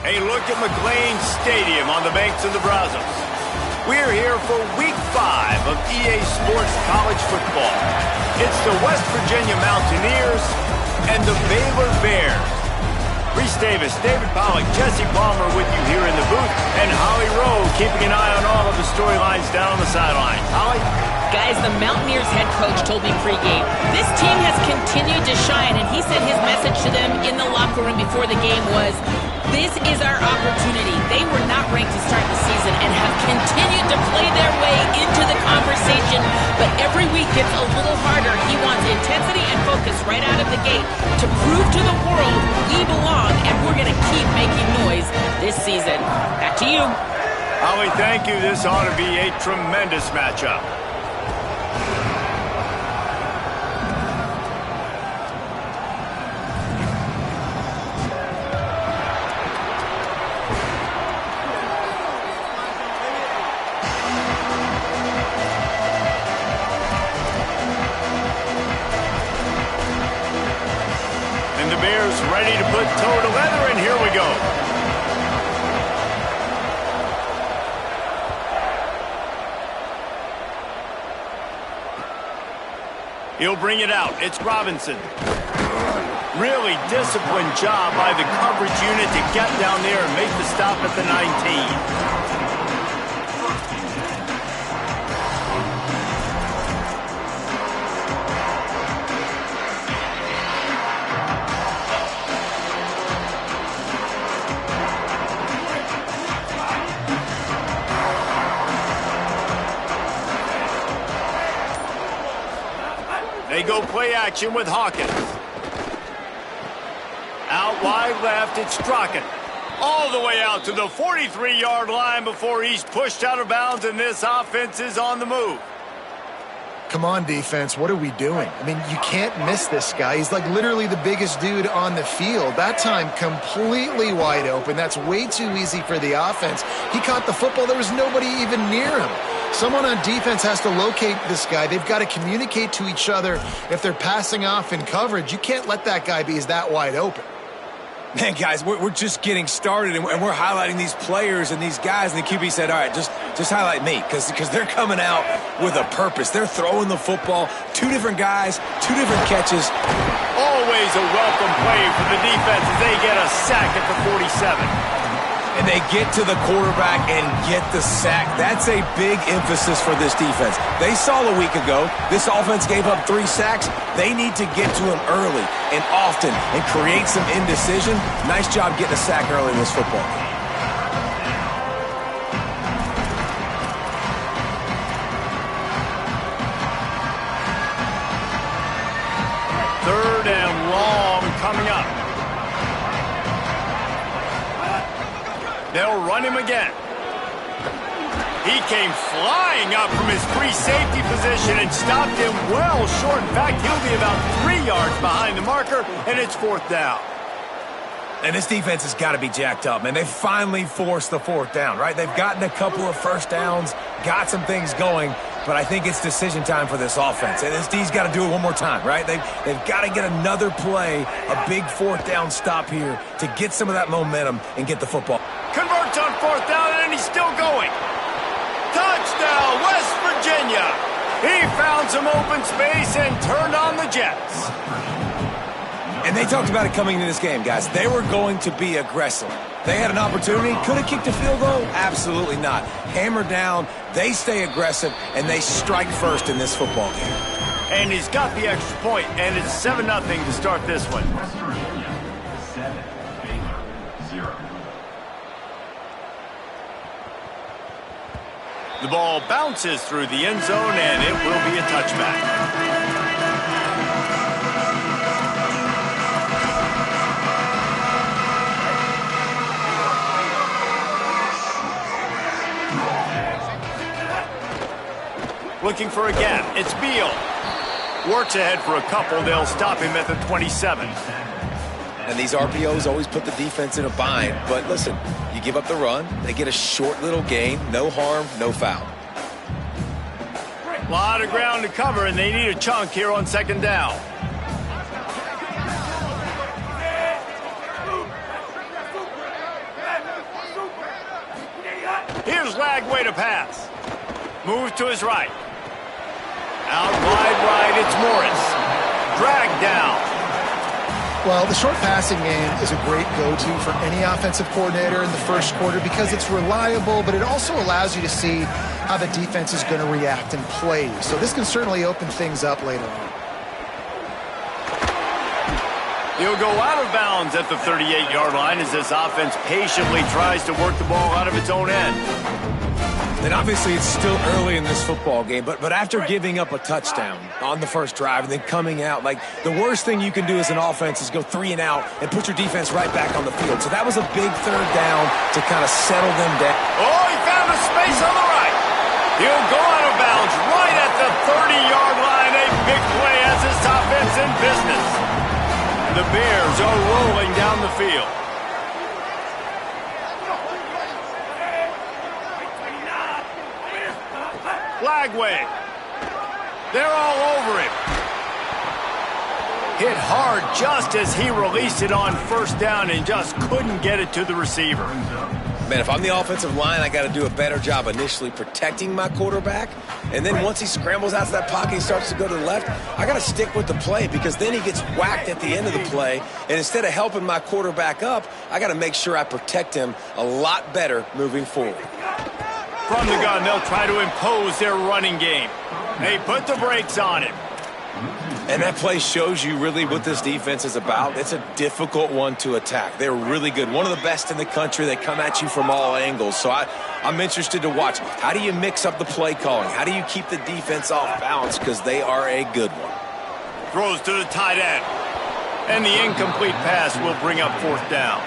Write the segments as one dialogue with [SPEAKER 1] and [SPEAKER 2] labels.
[SPEAKER 1] A look at McLean Stadium on the banks of the Brazos. We're here for Week 5 of EA Sports College Football. It's the West Virginia Mountaineers and the Baylor Bears. Reese Davis, David Pollack, Jesse Palmer with you here in the booth, and Holly Rowe keeping an eye on all of the storylines down on the sideline. Holly?
[SPEAKER 2] Guys, the Mountaineers head coach told me pregame, this team has continued to shine, and he said his message to them in the locker room before the game was, this is our opportunity. They were not ranked to start the season and have continued to play their way into the conversation, but every week gets a little harder. He wants intensity and focus right out of the gate to prove to the world we belong, and we're going to keep making noise this season. Back to you.
[SPEAKER 1] Holly, thank you. This ought to be a tremendous matchup. Ready to put toe to leather, and here we go. He'll bring it out. It's Robinson. Really disciplined job by the coverage unit to get down there and make the stop at the 19. They go play action with Hawkins. Out wide left, it's Strachan. All the way out to the 43-yard line before he's pushed out of bounds, and this offense is on the move.
[SPEAKER 3] Come on, defense. What are we doing? I mean, you can't miss this guy. He's like literally the biggest dude on the field. That time, completely wide open. That's way too easy for the offense. He caught the football. There was nobody even near him. Someone on defense has to locate this guy. They've got to communicate to each other if they're passing off in coverage. You can't let that guy be that wide open.
[SPEAKER 4] Man, guys, we're just getting started, and we're highlighting these players and these guys, and the QB said, all right, just highlight me, because they're coming out with a purpose. They're throwing the football. Two different guys, two different catches.
[SPEAKER 1] Always a welcome play for the defense as they get a sack at the 47.
[SPEAKER 4] And they get to the quarterback and get the sack. That's a big emphasis for this defense. They saw a week ago, this offense gave up 3 sacks. They need to get to him early and often and create some indecision. Nice job getting a sack early in this football game.
[SPEAKER 1] Third and long coming up. They'll run him again. He came flying up from his free safety position and stopped him well short. In fact, he'll be about 3 yards behind the marker, and it's 4th down.
[SPEAKER 4] And this defense has got to be jacked up, man. They finally forced the 4th down, right? They've gotten a couple of first downs, got some things going, but I think it's decision time for this offense. And this D's got to do it one more time, right? They've got to get another play, a big 4th down stop here to get some of that momentum and get the football.
[SPEAKER 1] Converts on 4th down, and he's still going. Touchdown, West Virginia. He found some open space and turned on the Jets.
[SPEAKER 4] And they talked about it coming into this game, guys. They were going to be aggressive. They had an opportunity. Could have kicked a field goal? Absolutely not. Hammer down, they stay aggressive, and they strike first in this football game.
[SPEAKER 1] And he's got the extra point, and it's 7-0 to start this one.
[SPEAKER 5] 7, Baylor 0.
[SPEAKER 1] The ball bounces through the end zone, and it will be a touchback. Looking for a gap. It's Beal. Works ahead for a couple. They'll stop him at the 27.
[SPEAKER 4] And these RPOs always put the defense in a bind. But listen, you give up the run, they get a short little gain. No harm, no foul.
[SPEAKER 1] A lot of ground to cover, and they need a chunk here on 2nd down. Here's Lagway to pass. Move to his right. Out wide right, it's Morris. Dragged down.
[SPEAKER 3] Well, the short passing game is a great go-to for any offensive coordinator in the first quarter because it's reliable, but it also allows you to see how the defense is going to react and play. So this can certainly open things up later on.
[SPEAKER 1] He'll go out of bounds at the 38-yard line as this offense patiently tries to work the ball out of its own end.
[SPEAKER 4] And obviously it's still early in this football game, but after giving up a touchdown on the first drive and then coming out, like the worst thing you can do as an offense is go 3 and out and put your defense right back on the field. So that was a big third down to kind of settle them down.
[SPEAKER 1] Oh, he found a space on the right. He'll go out of bounds right at the 30-yard line. A big play as this offense in business. The Bears are rolling down the field. Lagway. They're all over him. Hit hard just as he released it on first down and just couldn't get it to the receiver.
[SPEAKER 4] Man, if I'm the offensive line, I got to do a better job initially protecting my quarterback. And then once he scrambles out of that pocket, he starts to go to the left, I got to stick with the play because then he gets whacked at the end of the play. And instead of helping my quarterback up, I got to make sure I protect him a lot better moving forward.
[SPEAKER 1] From the gun, they'll try to impose their running game. They put the brakes on him.
[SPEAKER 4] And that play shows you really what this defense is about. It's a difficult one to attack. They're really good. One of the best in the country. They come at you from all angles. So I'm interested to watch. How do you mix up the play calling? How do you keep the defense off balance? Because they are a good one.
[SPEAKER 1] Throws to the tight end. And the incomplete pass will bring up fourth down.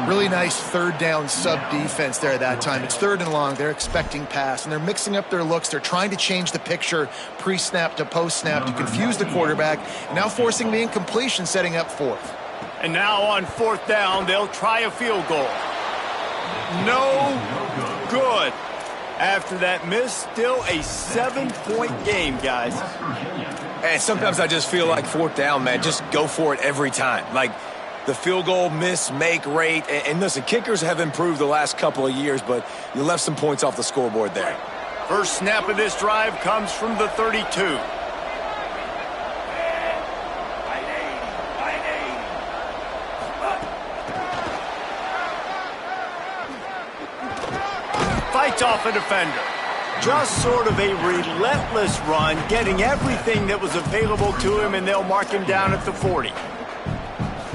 [SPEAKER 3] Really nice third down sub-defense there that time. It's 3rd and long. They're expecting pass, and they're mixing up their looks. They're trying to change the picture pre-snap to post-snap to confuse the quarterback, and now forcing the incompletion, setting up 4th.
[SPEAKER 1] And now on 4th down, they'll try a field goal. No good. After that miss, still a 7-point game, guys.
[SPEAKER 4] And sometimes I just feel like 4th down, man, just go for it every time. Like, the field goal miss-make rate. And listen, kickers have improved the last couple of years, but you left some points off the scoreboard there.
[SPEAKER 1] First snap of this drive comes from the 32. Fights off a defender. Just sort of a relentless run, getting everything that was available to him, and they'll mark him down at the 40.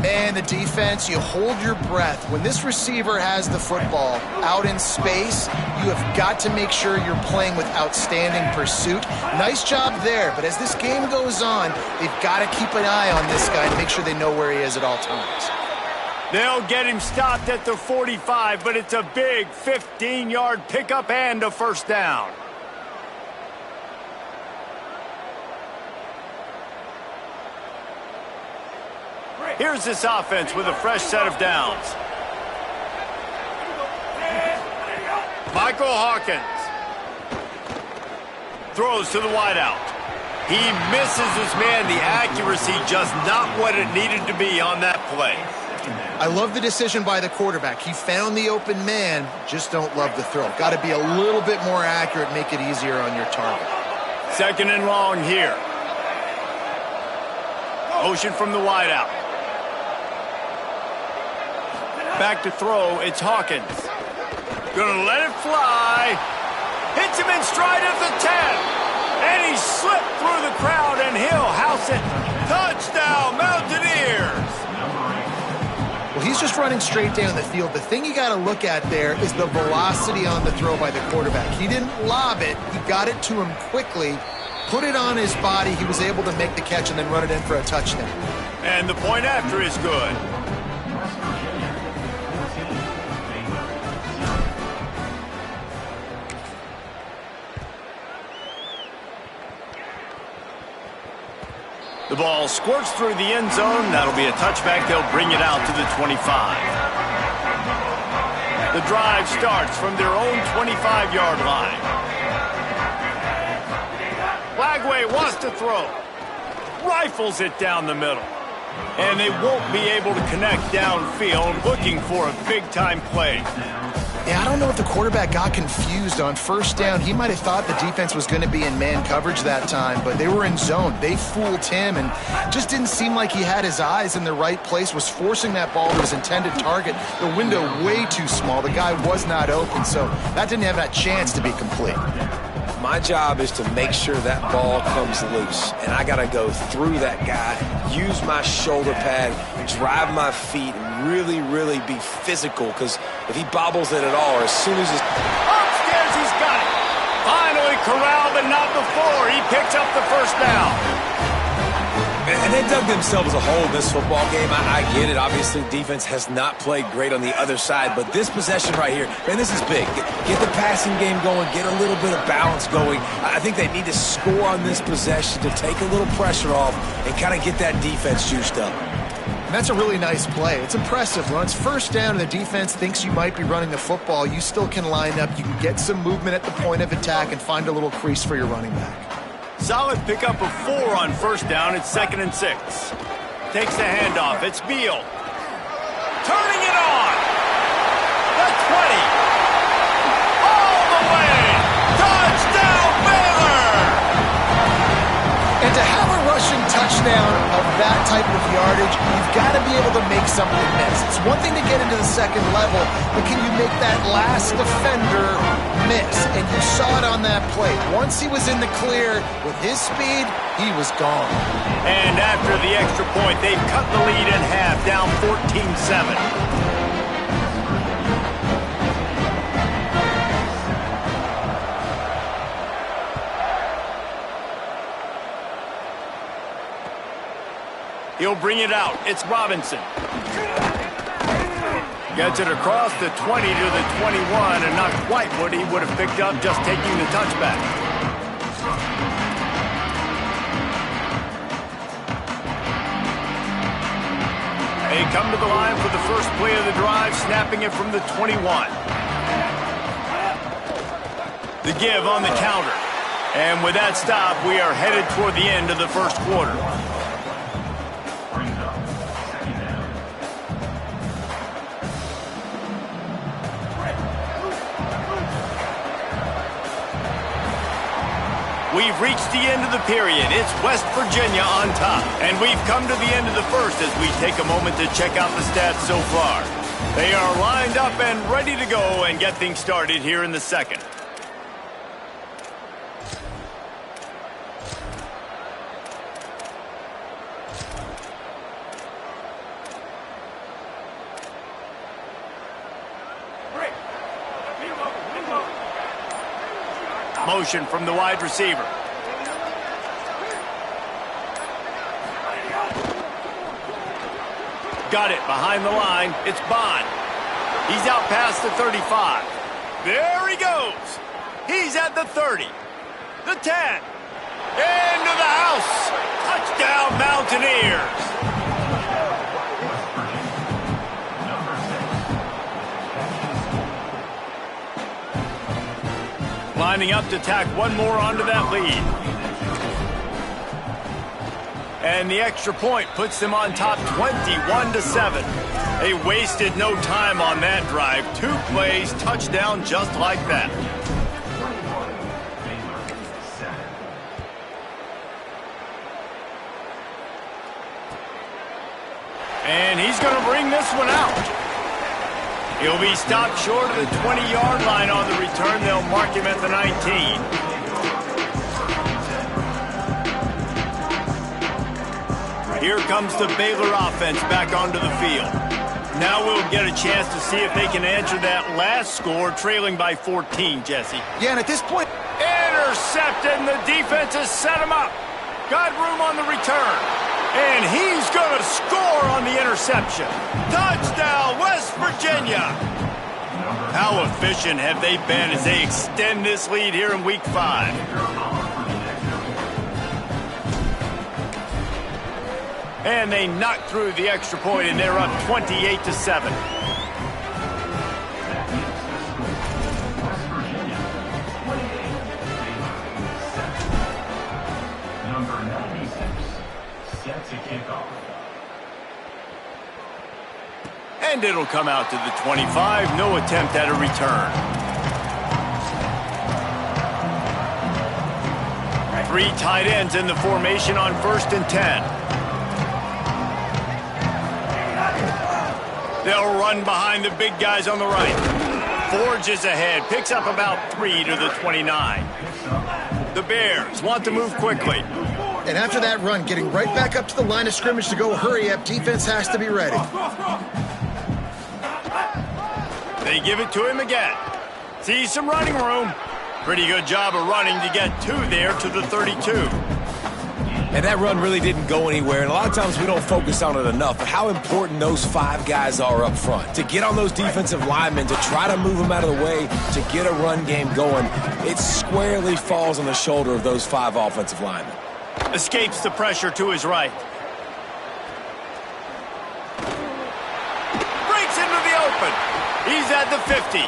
[SPEAKER 3] And the defense, you hold your breath. When this receiver has the football out in space, you have got to make sure you're playing with outstanding pursuit. Nice job there, but as this game goes on, they've got to keep an eye on this guy and make sure they know where he is at all times.
[SPEAKER 1] They'll get him stopped at the 45, but it's a big 15-yard pickup and a first down. Here's this offense with a fresh set of downs. Michael Hawkins throws to the wideout. He misses his man. The accuracy just not what it needed to be on that play.
[SPEAKER 3] I love the decision by the quarterback. He found the open man, just don't love the throw. Got to be a little bit more accurate, make it easier on your target.
[SPEAKER 1] 2nd and long here. Motion from the wideout. Back to throw, it's Hawkins. Gonna let it fly. Hits him in stride at the 10. And he slipped through the crowd, and he'll house it. Touchdown, Mountaineers.
[SPEAKER 3] Well, he's just running straight down the field. The thing you got to look at there is the velocity on the throw by the quarterback. He didn't lob it. He got it to him quickly, put it on his body. He was able to make the catch and then run it in for a touchdown.
[SPEAKER 1] And the point after is good. The ball squirts through the end zone. That'll be a touchback. They'll bring it out to the 25. The drive starts from their own 25-yard line. Lagway wants to throw. Rifles it down the middle. And they won't be able to connect downfield, looking for a big-time play.
[SPEAKER 3] Yeah, I don't know if the quarterback got confused on first down. He might have thought the defense was going to be in man coverage that time, but they were in zone. They fooled him and just didn't seem like he had his eyes in the right place, was forcing that ball to his intended target. The window way too small. The guy was not open, so that didn't have that chance to be complete.
[SPEAKER 4] My job is to make sure that ball comes loose, and I got to go through that guy, use my shoulder pad, drive my feet, and really be physical, because if he bobbles it at all, or as soon as it's...
[SPEAKER 1] Upstairs, he's got it. Finally corralled, but not before. He picks up the first down.
[SPEAKER 4] And they dug themselves a hole in this football game. I get it. Obviously, defense has not played great on the other side, but this possession right here, man, this is big. Get the passing game going, get a little bit of balance going. I think they need to score on this possession to take a little pressure off and kind of get that defense juiced up.
[SPEAKER 3] And that's a really nice play. It's impressive. When it's first down and the defense thinks you might be running the football, you still can line up. You can get some movement at the point of attack and find a little crease for your running back.
[SPEAKER 1] Solid pickup of 4 on first down. It's 2nd and 6. Takes the handoff. It's Beal. Turning it on. The 20. All the way. Touchdown, Baylor!
[SPEAKER 3] And to have a rushing touchdown of that type of yardage, you've got to be able to make something miss. It's one thing to get into the second level, but can you make that last defender miss? And you saw it on that play. Once he was in the clear with his speed, he was gone.
[SPEAKER 1] And after the extra point, they've cut the lead in half, down 14-7. He'll bring it out. It's Robinson. Gets it across the 20 to the 21, and not quite what he would have picked up just taking the touchback. They come to the line for the first play of the drive, snapping it from the 21. The give on the counter. And with that stop, we are headed toward the end of the first quarter. We've reached the end of the period. It's West Virginia on top. And we've come to the end of the first as we take a moment to check out the stats so far. They are lined up and ready to go and get things started here in the second. Motion from the wide receiver. Got it behind the line. It's Bond. He's out past the 35. There he goes. He's at the 30. The 10. Into the house. Touchdown, Mountaineers. Lining up to tack one more onto that lead. And the extra point puts them on top 21-7. They wasted no time on that drive. 2 plays, touchdown just like that. And he's going to bring this one out. He'll be stopped short of the 20-yard line on the return. They'll mark him at the 19. Here comes the Baylor offense back onto the field. Now we'll get a chance to see if they can answer that last score, trailing by 14, Jesse.
[SPEAKER 3] Yeah, and at this point...
[SPEAKER 1] Intercepted, and the defense has set him up. Got room on the return. And he's going to score on the interception. Touchdown, West Virginia. How efficient have they been as they extend this lead here in Week 5? And they knock through the extra point, and they're up 28-7.
[SPEAKER 5] Number 96, set to kick off.
[SPEAKER 1] And it'll come out to the 25. No attempt at a return. Three tight ends in the formation on 1st and 10. They'll run behind the big guys on the right. Forges ahead, picks up about 3 to the 29. The Bears want to move quickly.
[SPEAKER 3] And after that run, getting right back up to the line of scrimmage to go hurry up, defense has to be ready.
[SPEAKER 1] They give it to him again. Sees some running room. Pretty good job of running to get 2 there to the 32.
[SPEAKER 4] And that run really didn't go anywhere, and a lot of times we don't focus on it enough, but how important those 5 guys are up front. To get on those defensive linemen, to try to move them out of the way, to get a run game going, it squarely falls on the shoulder of those 5 offensive linemen.
[SPEAKER 1] Escapes the pressure to his right. Breaks into the open. He's at the 50.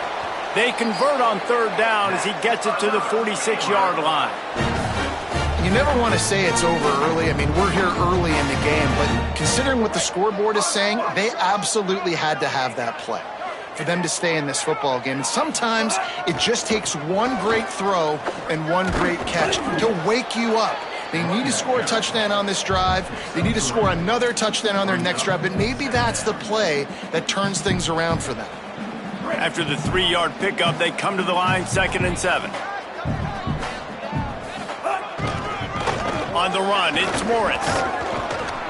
[SPEAKER 1] They convert on 3rd down as he gets it to the 46-yard line.
[SPEAKER 3] You never want to say it's over early. I mean, we're here early in the game, but considering what the scoreboard is saying, they absolutely had to have that play for them to stay in this football game. And sometimes it just takes one great throw and one great catch to wake you up. They need to score a touchdown on this drive. They need to score another touchdown on their next drive, but maybe that's the play that turns things around for them.
[SPEAKER 1] After the 3-yard pickup, they come to the line, 2nd and 7. On the run, it's Morris.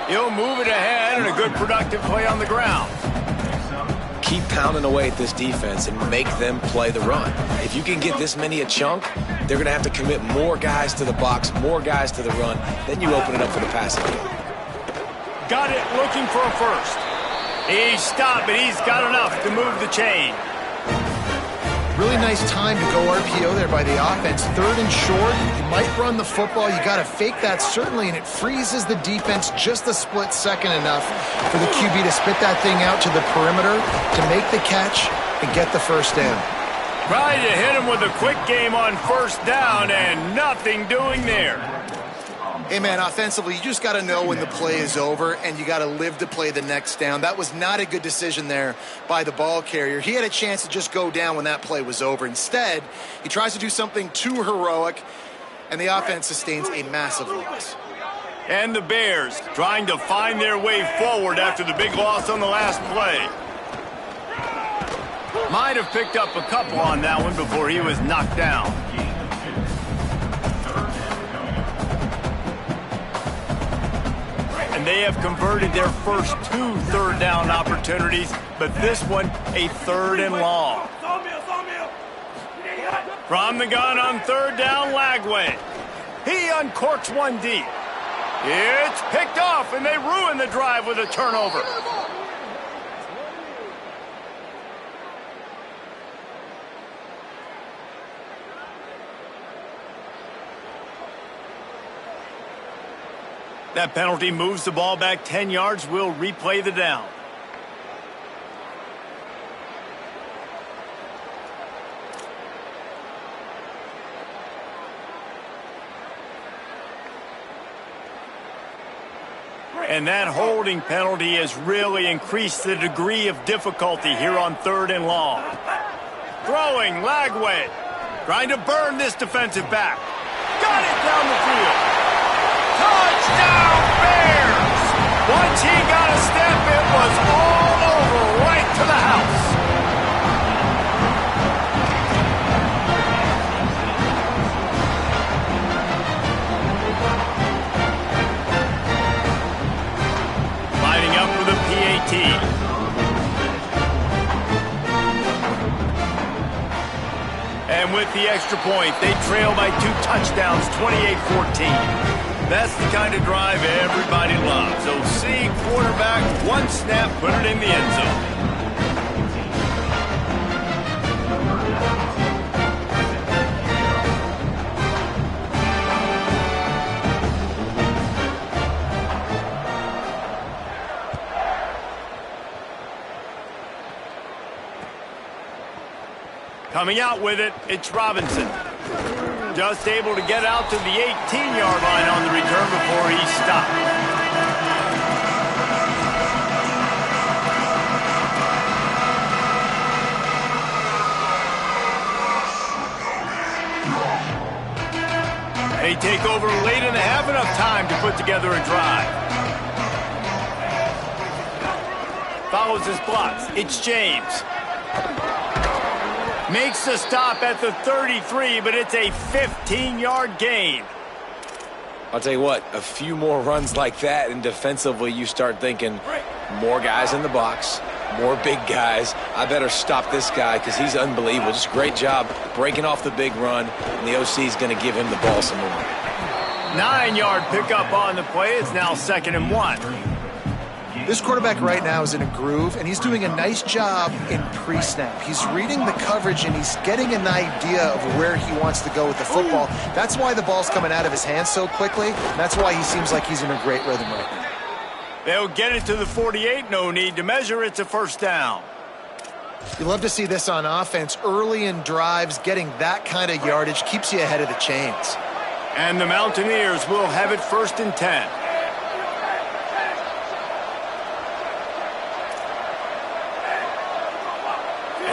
[SPEAKER 1] He'll move it ahead and a good productive play on the ground.
[SPEAKER 4] Keep pounding away at this defense and make them play the run. If you can get this many a chunk, they're going to have to commit more guys to the box, more guys to the run. Then you open it up for the passing game.
[SPEAKER 1] Got it, looking for a first. He's stopped, but he's got enough to move the chain.
[SPEAKER 3] Really nice time to go RPO there by the offense. 3rd and short, you might run the football. You got to fake that, certainly, and it freezes the defense just a split second enough for the QB to spit that thing out to the perimeter to make the catch and get the first down.
[SPEAKER 1] Tried to hit him with a quick game on 1st down and nothing doing there.
[SPEAKER 3] Hey, man, offensively, you just got to know when the play is over, and you got to live to play the next down. That was not a good decision there by the ball carrier. He had a chance to just go down when that play was over. Instead, he tries to do something too heroic, and the offense sustains a massive loss.
[SPEAKER 1] And the Bears trying to find their way forward after the big loss on the last play. Might have picked up a couple on that one before he was knocked down. And they have converted their first 2 3rd down opportunities, but this one a 3rd and long. From the gun on 3rd down, Lagway. He uncorks one deep. It's picked off, and they ruin the drive with a turnover. That penalty moves the ball back 10 yards. We'll replay the down. And that holding penalty has really increased the degree of difficulty here on 3rd and long. Throwing, Lagway. Trying to burn this defensive back. Got it down the field. Touchdown, Bears! Once he got a step, it was all over, right to the house. Lining up for the PAT. And with the extra point, they trail by 2 touchdowns, 28-14. That's the kind of drive everybody loves. OC quarterback, 1 snap, put it in the end zone. Coming out with it, it's Robinson. Just able to get out to the 18-yard line on the return before he stopped. They take over late and have enough time to put together a drive. Follows his blocks. It's James. Makes the stop at the 33, but it's a 15-yard gain.
[SPEAKER 4] I'll tell you what, a few more runs like that, and defensively you start thinking more guys in the box, more big guys. I better stop this guy because he's unbelievable. Just great job breaking off the big run, and the OC is going to give him the ball some more.
[SPEAKER 1] 9-yard pickup on the play. It's now 2nd and 1.
[SPEAKER 3] This quarterback right now is in a groove, and he's doing a nice job in pre-snap. He's reading the coverage, and he's getting an idea of where he wants to go with the football. That's why the ball's coming out of his hands so quickly. That's why he seems like he's in a great rhythm right now.
[SPEAKER 1] They'll get it to the 48. No need to measure. It's a 1st down.
[SPEAKER 3] You love to see this on offense. Early in drives, getting that kind of yardage keeps you ahead of the chains.
[SPEAKER 1] And the Mountaineers will have it 1st and 10.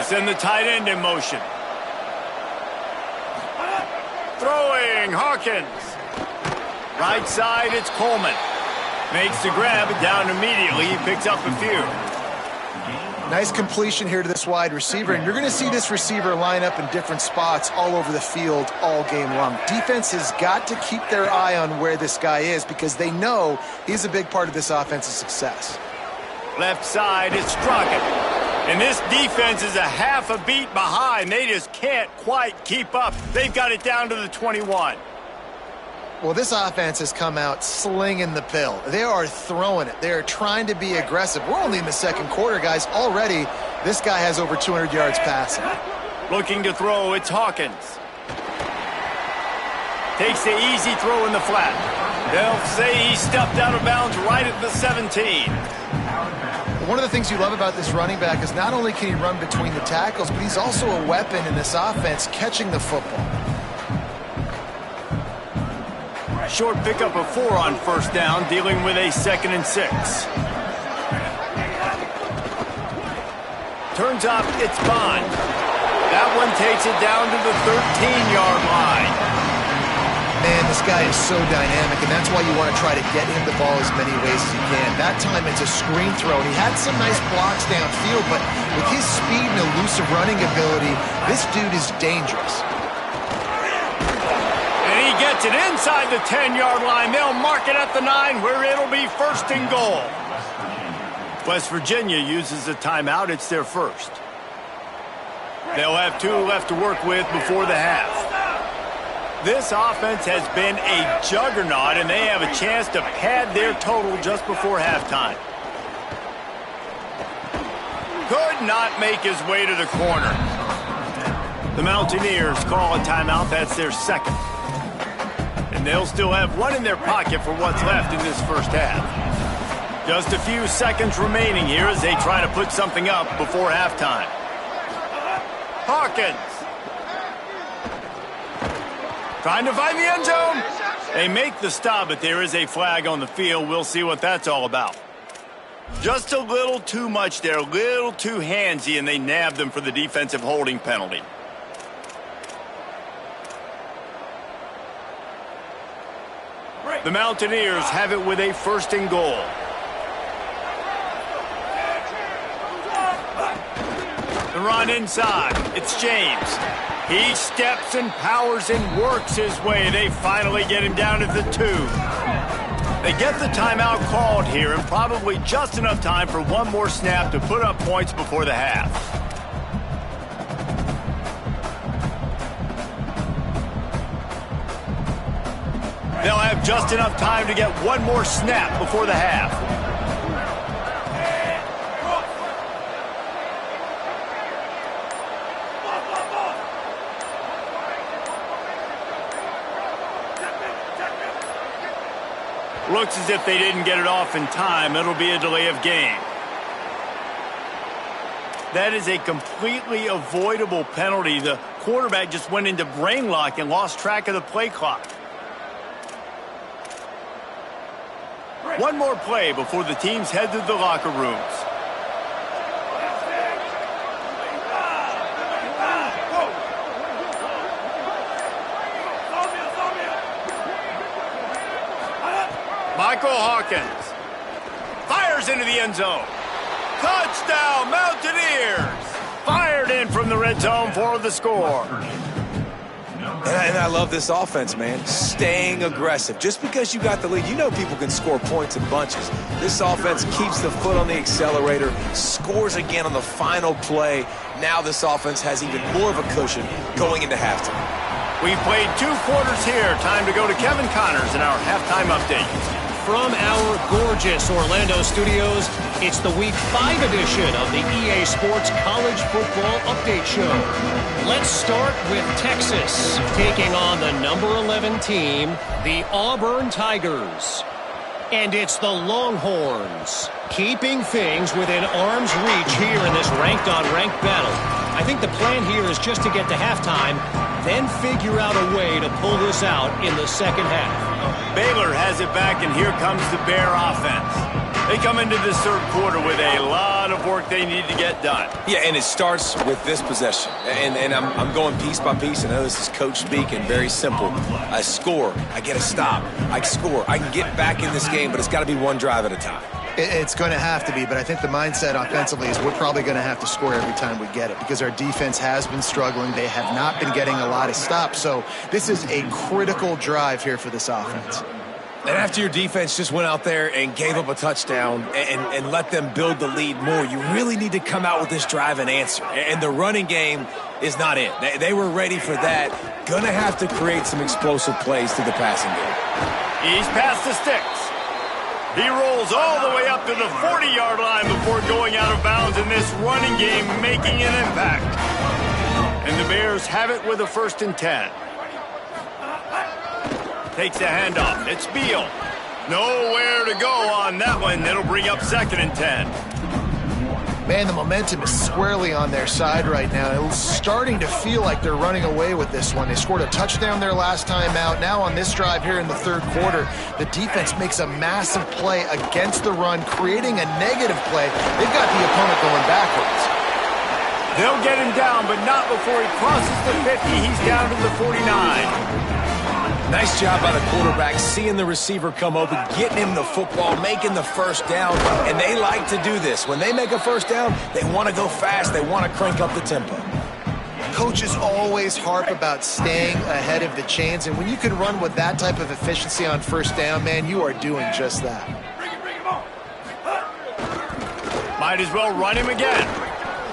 [SPEAKER 1] Send the tight end in motion. Throwing, Hawkins. Right side, it's Coleman. Makes the grab, down immediately. He picks up a few.
[SPEAKER 3] Nice completion here to this wide receiver, and you're going to see this receiver line up in different spots all over the field all game long. Defense has got to keep their eye on where this guy is because they know he's a big part of this offense's success.
[SPEAKER 1] Left side, it's Strockett. And this defense is a half a beat behind. They just can't quite keep up. They've got it down to the 21.
[SPEAKER 3] Well, this offense has come out slinging the pill. They are throwing it. They are trying to be aggressive. We're only in the 2nd quarter, guys. Already, this guy has over 200 yards passing.
[SPEAKER 1] Looking to throw, it's Hawkins. Takes the easy throw in the flat. They'll say he stepped out of bounds right at the 17.
[SPEAKER 3] One of the things you love about this running back is not only can he run between the tackles, but he's also a weapon in this offense catching the football.
[SPEAKER 1] Short pickup of 4 on 1st down, dealing with a 2nd and 6. Turns up, it's Bond. That one takes it down to the 13-yard line.
[SPEAKER 3] Man, this guy is so dynamic, and that's why you want to try to get him the ball as many ways as you can. That time it's a screen throw, and he had some nice blocks downfield, but with his speed and elusive running ability, this dude is dangerous.
[SPEAKER 1] And he gets it inside the 10-yard line. They'll mark it at the 9, where it'll be 1st and goal. West Virginia uses a timeout. It's their 1st. They'll have 2 left to work with before the half. This offense has been a juggernaut, and they have a chance to pad their total just before halftime. Could not make his way to the corner. The Mountaineers call a timeout. That's their 2nd. And they'll still have 1 in their pocket for what's left in this 1st half. Just a few seconds remaining here as they try to put something up before halftime. Hawkins. Trying to find the end zone. They make the stop, but there is a flag on the field. We'll see what that's all about. Just a little too much there, a little too handsy, and they nabbed them for the defensive holding penalty. The Mountaineers have it with a 1st and goal. The run inside. It's James. He steps and powers and works his way. They finally get him down at the 2. They get the timeout called here, and probably just enough time for 1 more snap to put up points before the half. They'll have just enough time to get 1 more snap before the half. Looks as if they didn't get it off in time. It'll be a delay of game. That is a completely avoidable penalty. The quarterback just went into brain lock and lost track of the play clock. 1 more play before the teams head to the locker rooms. Michael Hawkins fires into the end zone. Touchdown, Mountaineers! Fired in from the red zone for the score.
[SPEAKER 4] And I love this offense, man. Staying aggressive. Just because you got the lead, you know people can score points in bunches. This offense keeps the foot on the accelerator, scores again on the final play. Now this offense has even more of a cushion going into halftime.
[SPEAKER 1] We've played 2 quarters here. Time to go to Kevin Connors in our halftime update.
[SPEAKER 6] From our gorgeous Orlando studios, it's the Week 5 edition of the EA Sports College Football Update Show. Let's start with Texas, taking on the number 11 team, the Auburn Tigers. And it's the Longhorns, keeping things within arm's reach here in this ranked-on-ranked battle. I think the plan here is just to get to halftime, then figure out a way to pull this out in the second half.
[SPEAKER 1] Baylor has it back, and here comes the Bear offense. They come into this third quarter with a lot of work they need to get done.
[SPEAKER 4] Yeah, and it starts with this possession. And I'm going piece by piece. I know this is coach speak and very simple. I score. I get a stop. I score. I can get back in this game, but it's got to be one drive at a time.
[SPEAKER 3] It's going to have to be, but I think the mindset offensively is we're probably going to have to score every time we get it because our defense has been struggling. They have not been getting a lot of stops, so this is a critical drive here for this offense.
[SPEAKER 4] And after your defense just went out there and gave up a touchdown and let them build the lead more, you really need to come out with this drive and answer. And the running game is not it. They were ready for that. Going to have to create some explosive plays through the passing game.
[SPEAKER 1] He's past the sticks. He rolls all the way up to the 40-yard line before going out of bounds in this running game, making an impact. And the Bears have it with a 1st and 10. Takes the handoff. It's Beal. Nowhere to go on that one. It'll bring up 2nd and 10.
[SPEAKER 3] Man, the momentum is squarely on their side right now. It's starting to feel like they're running away with this one. They scored a touchdown their last time out. Now on this drive here in the third quarter, the defense makes a massive play against the run, creating a negative play. They've got the opponent going backwards.
[SPEAKER 1] They'll get him down, but not before he crosses the 50. He's down to the 49.
[SPEAKER 4] Nice job by the quarterback, seeing the receiver come open, getting him the football, making the first down, and they like to do this. When they make a first down, they want to go fast. They want to crank up the tempo.
[SPEAKER 3] Coaches always harp about staying ahead of the chains, and when you can run with that type of efficiency on first down, man, you are doing just that.
[SPEAKER 1] Might as well run him again.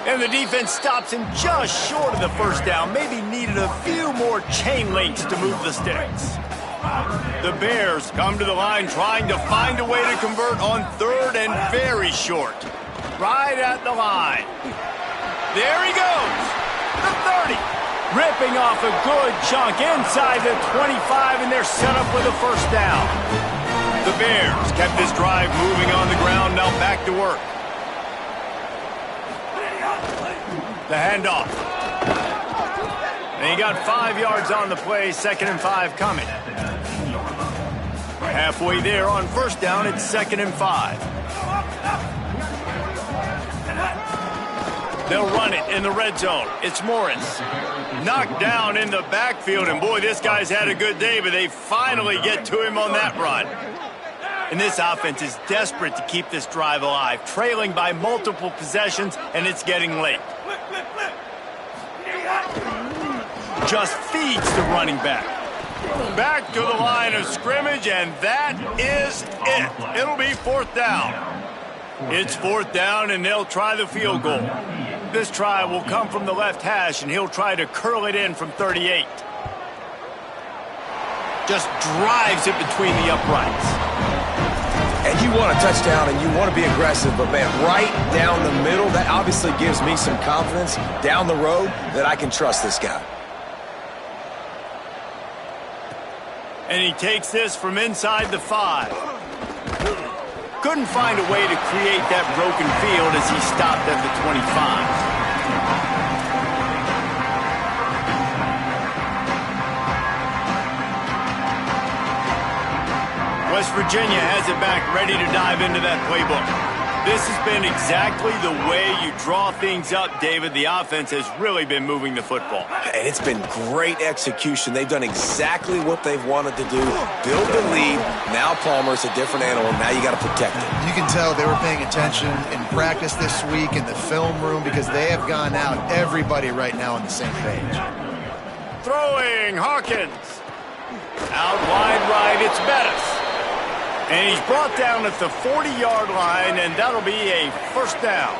[SPEAKER 1] And the defense stops him just short of the first down. Maybe needed a few more chain links to move the sticks. The Bears come to the line trying to find a way to convert on 3rd and very short. Right at the line. There he goes. The 30. Ripping off a good chunk inside the 25, and they're set up with a first down. The Bears kept this drive moving on the ground, now back to work. The handoff. And he got 5 yards on the play, 2nd and 5 coming. Halfway there on first down, it's 2nd and 5. They'll run it in the red zone. It's Morris. Knocked down in the backfield, and boy, this guy's had a good day, but they finally get to him on that run. And this offense is desperate to keep this drive alive, trailing by multiple possessions, and it's getting late. Just feeds the running back. Back to the line of scrimmage, and that is it. It'll be 4th down. It's 4th down, and they'll try the field goal. This try will come from the left hash, and he'll try to curl it in from 38. Just drives it between the uprights.
[SPEAKER 4] And you want a touchdown and you want to be aggressive, but man, right down the middle, that obviously gives me some confidence down the road that I can trust this guy.
[SPEAKER 1] And he takes this from inside the 5. Couldn't find a way to create that broken field as he stopped at the 25. West Virginia has it back, ready to dive into that playbook. This has been exactly the way you draw things up, David. The offense has really been moving the football.
[SPEAKER 4] And it's been great execution. They've done exactly what they've wanted to do. Build the lead. Now Palmer's a different animal. Now you got to protect it.
[SPEAKER 3] You can tell they were paying attention in practice this week in the film room because they have gone out, everybody right now on the same page.
[SPEAKER 1] Throwing, Hawkins. Out wide right, it's Bettis. And he's brought down at the 40-yard line, and that'll be a first down.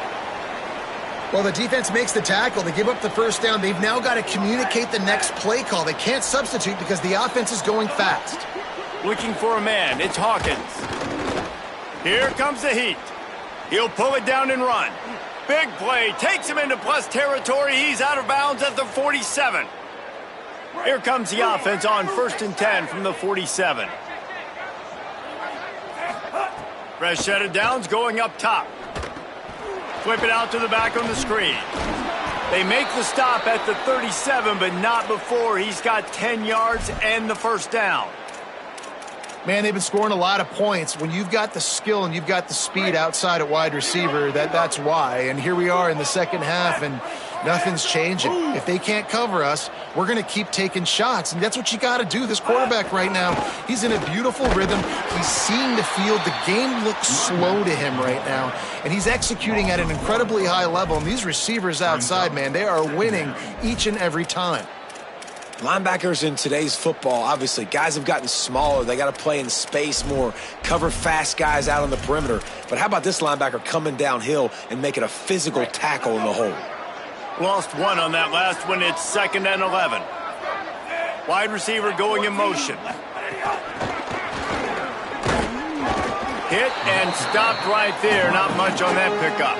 [SPEAKER 3] Well, the defense makes the tackle. They give up the first down. They've now got to communicate the next play call. They can't substitute because the offense is going fast.
[SPEAKER 1] Looking for a man. It's Hawkins. Here comes the heat. He'll pull it down and run. Big play. Takes him into plus territory. He's out of bounds at the 47. Here comes the offense on 1st and 10 from the 47. Fresh set of downs going up top. Flip it out to the back on the screen. They make the stop at the 37, but not before he's got 10 yards and the first down.
[SPEAKER 3] Man, they've been scoring a lot of points. When you've got the skill and you've got the speed outside at wide receiver, that's why. And here we are in the second half, and nothing's changing. If they can't cover us, we're going to keep taking shots, and that's what you got to do. This quarterback right now, he's in a beautiful rhythm. He's seeing the field. The game looks slow to him right now, and he's executing at an incredibly high level. And these receivers outside, man, they are winning each and every time.
[SPEAKER 4] Linebackers in today's football, obviously, guys have gotten smaller. They got to play in space more, cover fast guys out on the perimeter. But how about this linebacker coming downhill and making a physical tackle in the hole?
[SPEAKER 1] Lost one on that last one. It's 2nd and 11. Wide receiver going in motion. Hit and stopped right there. Not much on that pickup.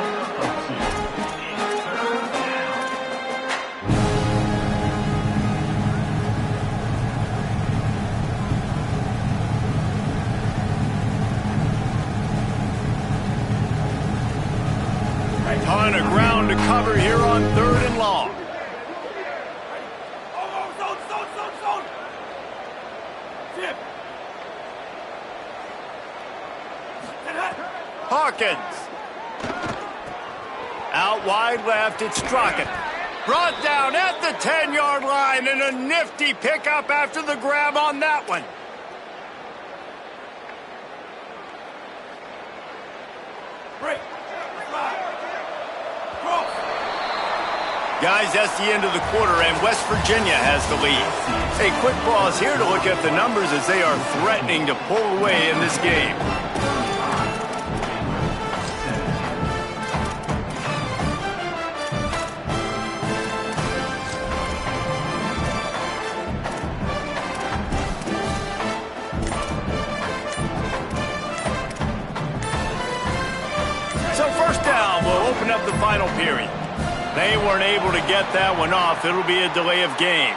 [SPEAKER 1] Ton of ground to cover here on 3rd and long. Hawkins. Out wide left, it's Strockett. Brought down at the 10-yard line, and a nifty pickup after the grab on that one. Guys, that's the end of the quarter, and West Virginia has the lead. A quick pause here to look at the numbers as they are threatening to pull away in this game. So first down will open up the final period. They weren't able to get that one off. It'll be a delay of game.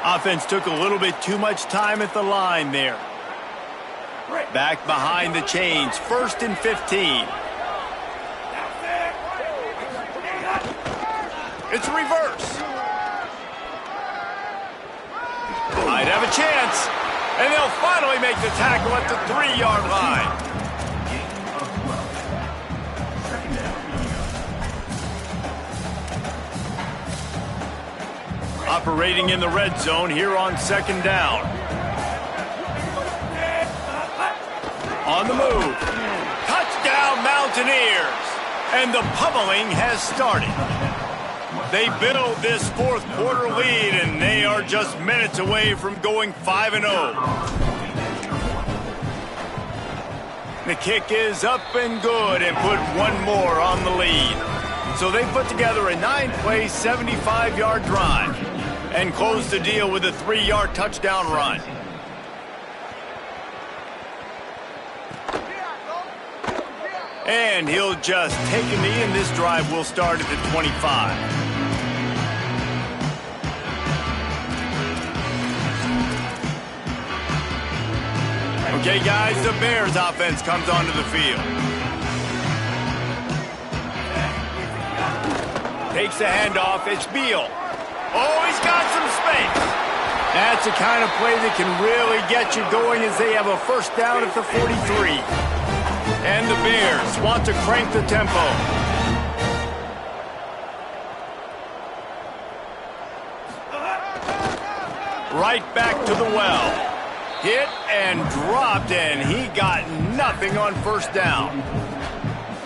[SPEAKER 1] Offense took a little bit too much time at the line there. Back behind the chains, 1st and 15. It's a reverse. Might have a chance. And they'll finally make the tackle at the 3-yard line. Operating in the red zone here on 2nd down. On the move. Touchdown, Mountaineers. And the pummeling has started. They build this 4th quarter lead, and they are just minutes away from going 5-0. The kick is up and good and put one more on the lead. So they put together a 9-play, 75-yard drive and close the deal with a 3-yard touchdown run. And he'll just take a knee, and this drive will start at the 25. Okay, guys, the Bears offense comes onto the field. Takes the handoff. It's Beal. Oh, he's got some space. That's the kind of play that can really get you going as they have a first down at the 43. And the Bears want to crank the tempo. Right back to the well. Hit and dropped, and he got nothing on first down.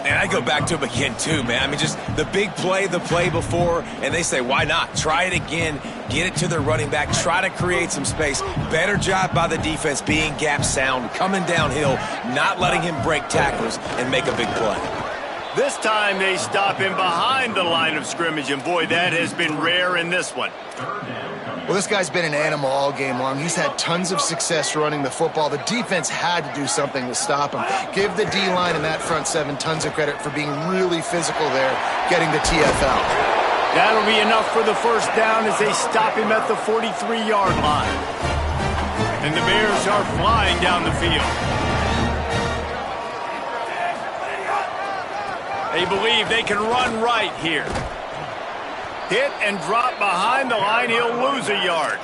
[SPEAKER 4] And I go back to him again, too, man. I mean, just the big play, the play before, and they say, why not? Try it again, get it to their running back, try to create some space. Better job by the defense being gap sound, coming downhill, not letting him break tackles and make a big play.
[SPEAKER 1] This time they stop him behind the line of scrimmage, and boy, that has been rare in this one.
[SPEAKER 3] Well, this guy's been an animal all game long. He's had tons of success running the football. The defense had to do something to stop him. Give the D-line and that front seven tons of credit for being really physical there, getting the TFL.
[SPEAKER 1] That'll be enough for the first down as they stop him at the 43-yard line. And the Bears are flying down the field. They believe they can run right here. Hit and drop behind the line. He'll lose a yard.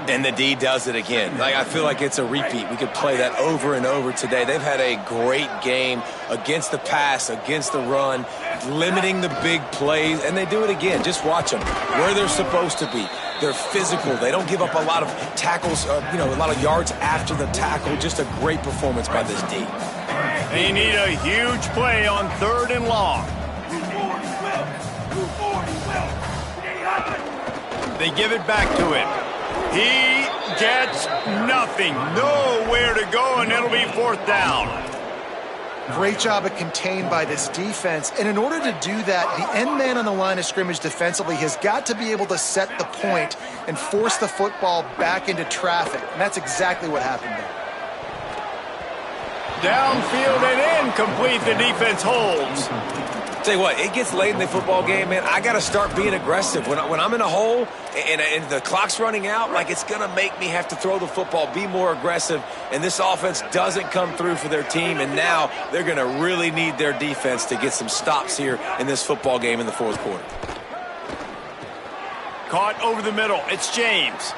[SPEAKER 4] And the D does it again. I feel like it's a repeat. We could play that over and over today. They've had a great game against the pass, against the run, limiting the big plays, and they do it again. Just watch them where they're supposed to be. They're physical. They don't give up a lot of tackles, a lot of yards after the tackle. Just a great performance by this D.
[SPEAKER 1] They need a huge play on 3rd and long. They give it back to him. He gets nothing. Nowhere to go, and it'll be 4th down.
[SPEAKER 3] Great job at contained by this defense. And in order to do that, the end man on the line of scrimmage defensively has got to be able to set the point and force the football back into traffic. And that's exactly what happened there.
[SPEAKER 1] Downfield and incomplete. The defense holds.
[SPEAKER 4] Tell you what, it gets late in the football game, man. I got to start being aggressive. When I'm in a hole and the clock's running out, it's going to make me have to throw the football, be more aggressive. And this offense doesn't come through for their team, and now they're going to really need their defense to get some stops here in this football game in the 4th quarter.
[SPEAKER 1] Caught over the middle. It's James.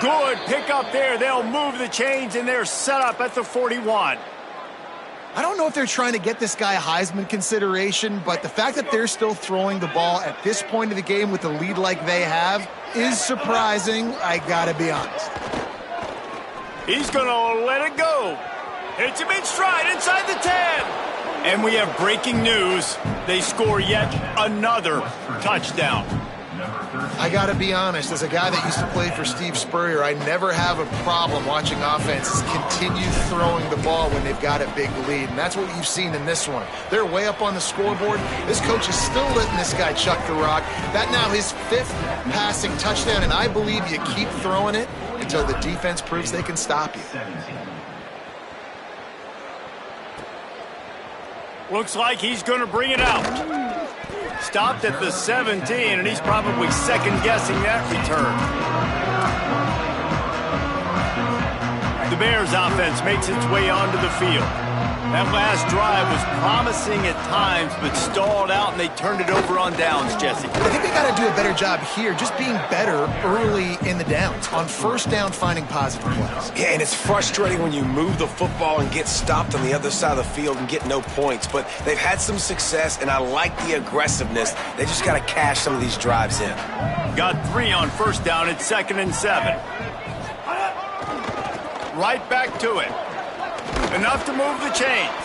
[SPEAKER 1] Good pick up there. They'll move the chains, and they're set up at the 41.
[SPEAKER 3] I don't know if they're trying to get this guy Heisman consideration, but the fact that they're still throwing the ball at this point of the game with the lead like they have is surprising, I gotta be honest.
[SPEAKER 1] He's gonna let it go. Hits him in stride inside the 10. And we have breaking news. They score yet another touchdown.
[SPEAKER 3] I got to be honest, as a guy that used to play for Steve Spurrier, I never have a problem watching offenses continue throwing the ball when they've got a big lead, and that's what you've seen in this one. They're way up on the scoreboard. This coach is still letting this guy chuck the rock. That now his 5th passing touchdown, and I believe you keep throwing it until the defense proves they can stop you.
[SPEAKER 1] Looks like he's going to bring it out. Stopped at the 17, and he's probably second-guessing that return. The Bears offense makes its way onto the field. That last drive was promising at times, but stalled out, and they turned it over on downs, Jesse.
[SPEAKER 3] I think they got to do a better job here, just being better early in the downs. On first down, finding positive plays.
[SPEAKER 4] Yeah, and it's frustrating when you move the football and get stopped on the other side of the field and get no points. But they've had some success, and I like the aggressiveness. They just got to cash some of these drives in.
[SPEAKER 1] Got 3 on first down at 2nd and 7. Right back to it. Enough to move the chains.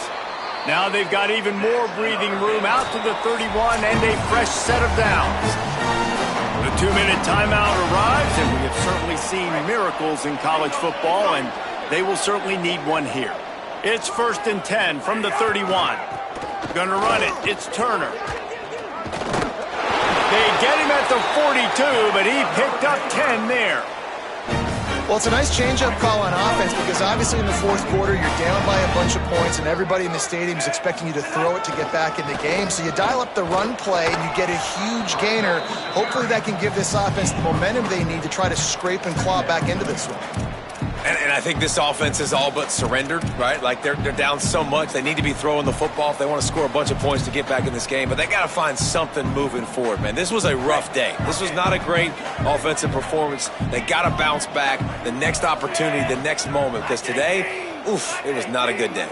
[SPEAKER 1] Now they've got even more breathing room out to the 31 and a fresh set of downs. The 2-minute timeout arrives, and we have certainly seen miracles in college football, and they will certainly need one here. It's 1st and 10 from the 31. Gonna run it. It's Turner. They get him at the 42, but he picked up 10 there.
[SPEAKER 3] Well, it's a nice change-up call on offense because obviously in the 4th quarter, you're down by a bunch of points and everybody in the stadium is expecting you to throw it to get back in the game. So you dial up the run play and you get a huge gainer. Hopefully that can give this offense the momentum they need to try to scrape and claw back into this one.
[SPEAKER 4] And I think this offense is all but surrendered, right? Like they're down so much. They need to be throwing the football if they want to score a bunch of points to get back in this game. But they got to find something moving forward, man. This was a rough day. This was not a great offensive performance. They got to bounce back the next opportunity, the next moment. Because today, it was not a good day.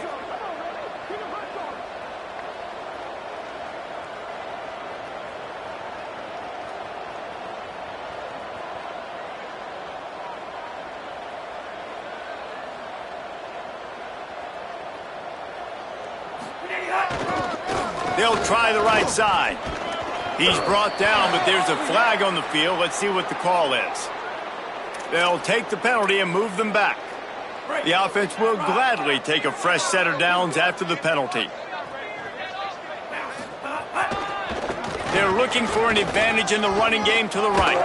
[SPEAKER 1] They'll try the right side. He's brought down, but there's a flag on the field. Let's see what the call is. They'll take the penalty and move them back. The offense will gladly take a fresh set of downs after the penalty. They're looking for an advantage in the running game to the right.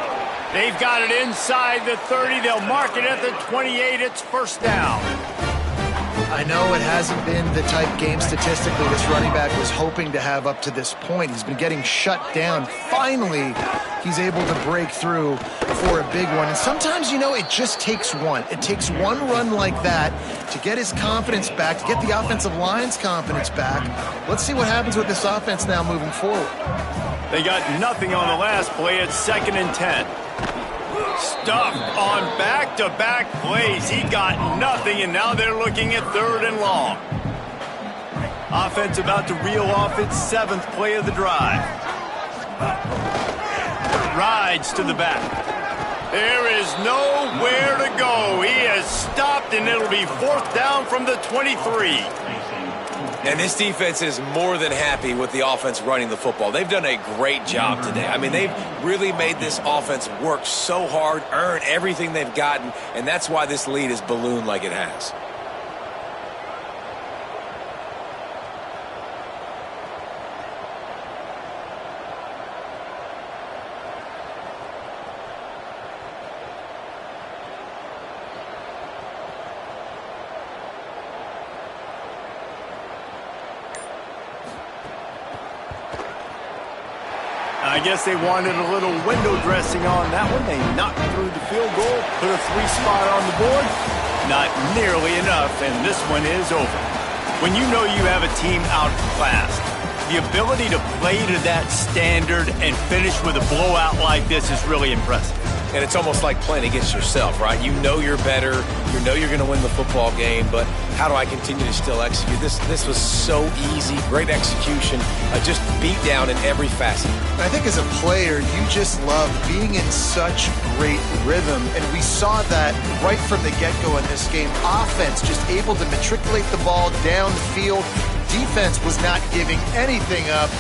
[SPEAKER 1] They've got it inside the 30. They'll mark it at the 28. It's first down.
[SPEAKER 3] I know it hasn't been the type game statistically this running back was hoping to have up to this point. He's been getting shut down. Finally, he's able to break through for a big one. And sometimes, you know, it just takes one. It takes one run like that to get his confidence back, to get the offensive line's confidence back. Let's see what happens with this offense now moving forward.
[SPEAKER 1] They got nothing on the last play. It's 2nd and 10. Stuffed on back-to-back plays. He got nothing, and now they're looking at 3rd and long. Offense about to reel off its 7th play of the drive. Rides to the back. There is nowhere to go. He has stopped, and it'll be 4th down from the 23.
[SPEAKER 4] And this defense is more than happy with the offense running the football. They've done a great job today. I mean, they've really made this offense work so hard, earn everything they've gotten, and that's why this lead has ballooned like it has.
[SPEAKER 1] I guess they wanted a little window dressing on that one. They knocked through the field goal, put a 3-spot on the board. Not nearly enough, and this one is over. When you know you have a team outclassed, the ability to play to that standard and finish with a blowout like this is really impressive.
[SPEAKER 4] And it's almost like playing against yourself, right? You know you're better. You know you're going to win the football game, but how do I continue to still execute? This was so easy. Great execution. Just beat down in every facet.
[SPEAKER 3] I think as a player, you just love being in such great rhythm, and we saw that right from the get-go in this game. Offense just able to matriculate the ball down the field. Defense was not giving anything up.